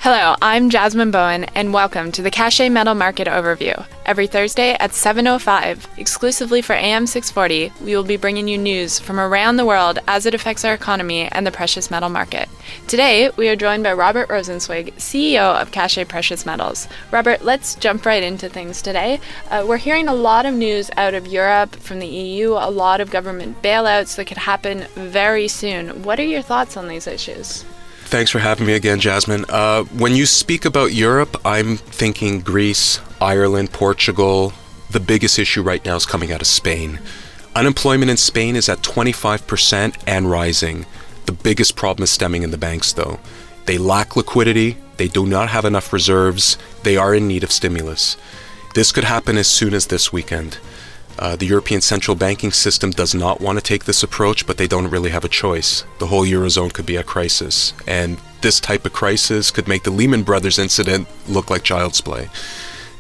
Hello, I'm Jasmine Bowen, and welcome to the Cache Metal Market Overview. Every Thursday at 7:05, exclusively for AM 640, we will be bringing you news from around the world as it affects our economy and the precious metal market. Today, we are joined by Robert Rosenzweig, CEO of Cache Precious Metals. Robert, let's jump right into things today. We're hearing a lot of news out of Europe, from the EU, a lot of government bailouts that could happen very soon. What are your thoughts on these issues? Thanks for having me again, Jasmine. When you speak about Europe, I'm thinking Greece, Ireland, Portugal. The biggest issue right now is coming out of Spain. Unemployment in Spain is at 25% and rising. The biggest problem is stemming in the banks, though. They lack liquidity. They do not have enough reserves. They are in need of stimulus. This could happen as soon as this weekend. The European Central Banking System does not want to take this approach, but they don't really have a choice. The whole Eurozone could be a crisis, and this type of crisis could make the Lehman Brothers incident look like child's play.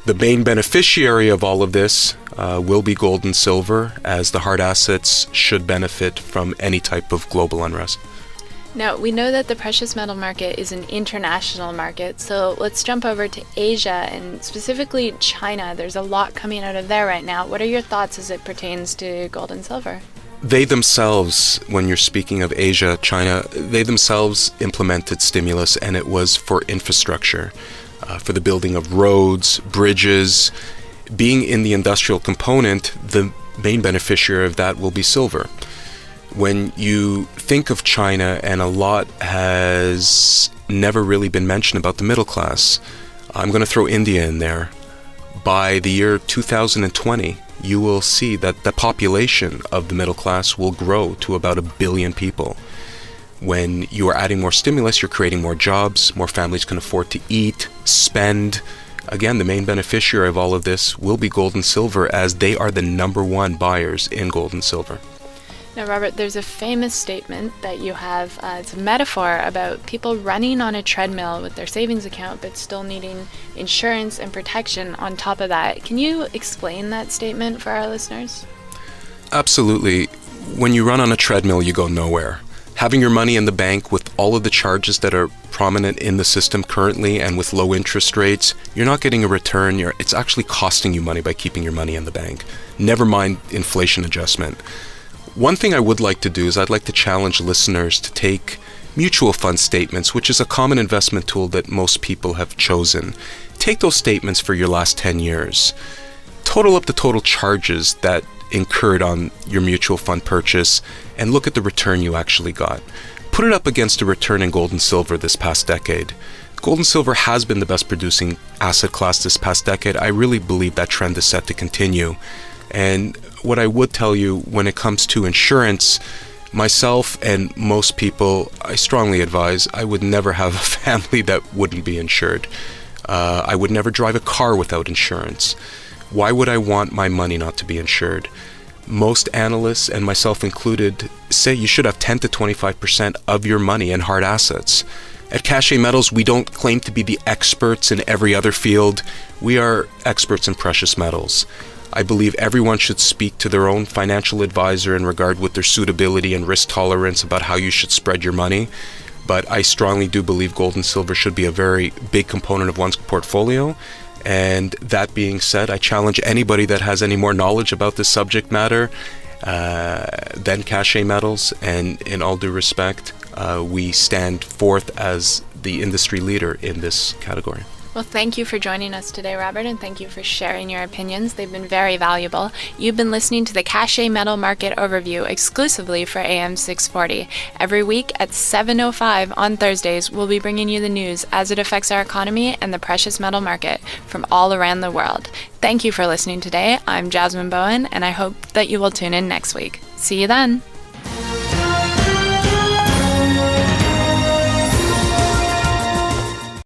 The main beneficiary of all of this will be gold and silver, as the hard assets should benefit from any type of global unrest. Now, we know that the precious metal market is an international market, so let's jump over to Asia and specifically China. There's a lot coming out of there right now. What are your thoughts as it pertains to gold and silver? They themselves, when you're speaking of Asia, China, they themselves implemented stimulus, and it was for infrastructure, for the building of roads, bridges. Being in the industrial component, the main beneficiary of that will be silver. When you think of China, and a lot has never really been mentioned about the middle class, I'm going to throw India in there. By the year 2020, you will see that the population of the middle class will grow to about 1 billion people. When you are adding more stimulus, you're creating more jobs, more families can afford to eat, spend. Again, the main beneficiary of all of this will be gold and silver, as they are the number one buyers in gold and silver. Now, Robert, there's a famous statement that you have. It's a metaphor about people running on a treadmill with their savings account, but still needing insurance and protection on top of that. Can you explain that statement for our listeners? Absolutely. When you run on a treadmill, you go nowhere. Having your money in the bank with all of the charges that are prominent in the system currently and with low interest rates, you're not getting a return. It's actually costing you money by keeping your money in the bank. Never mind inflation adjustment. One thing I would like to do is I'd like to challenge listeners to take mutual fund statements, which is a common investment tool that most people have chosen. Take those statements for your last 10 years. Total up the total charges that incurred on your mutual fund purchase and look at the return you actually got. Put it up against a return in gold and silver this past decade. Gold and silver has been the best producing asset class this past decade. I really believe that trend is set to continue. And what I would tell you when it comes to insurance, myself and most people, I strongly advise I would never have a family that wouldn't be insured. I would never drive a car without insurance. Why would I want my money not to be insured? Most analysts, and myself included, say you should have 10 to 25% of your money in hard assets. At Cache Metals, we don't claim to be the experts in every other field. We are experts in precious metals. I believe everyone should speak to their own financial advisor in regard with their suitability and risk tolerance about how you should spread your money. But I strongly do believe gold and silver should be a very big component of one's portfolio. And that being said, I challenge anybody that has any more knowledge about this subject matter than Cache Metals. And in all due respect, we stand forth as the industry leader in this category. Well, thank you for joining us today, Robert, and thank you for sharing your opinions. They've been very valuable. You've been listening to the Cache Metal Market Overview exclusively for AM 640. Every week at 7:05 on Thursdays, we'll be bringing you the news as it affects our economy and the precious metal market from all around the world. Thank you for listening today. I'm Jasmine Bowen, and I hope that you will tune in next week. See you then.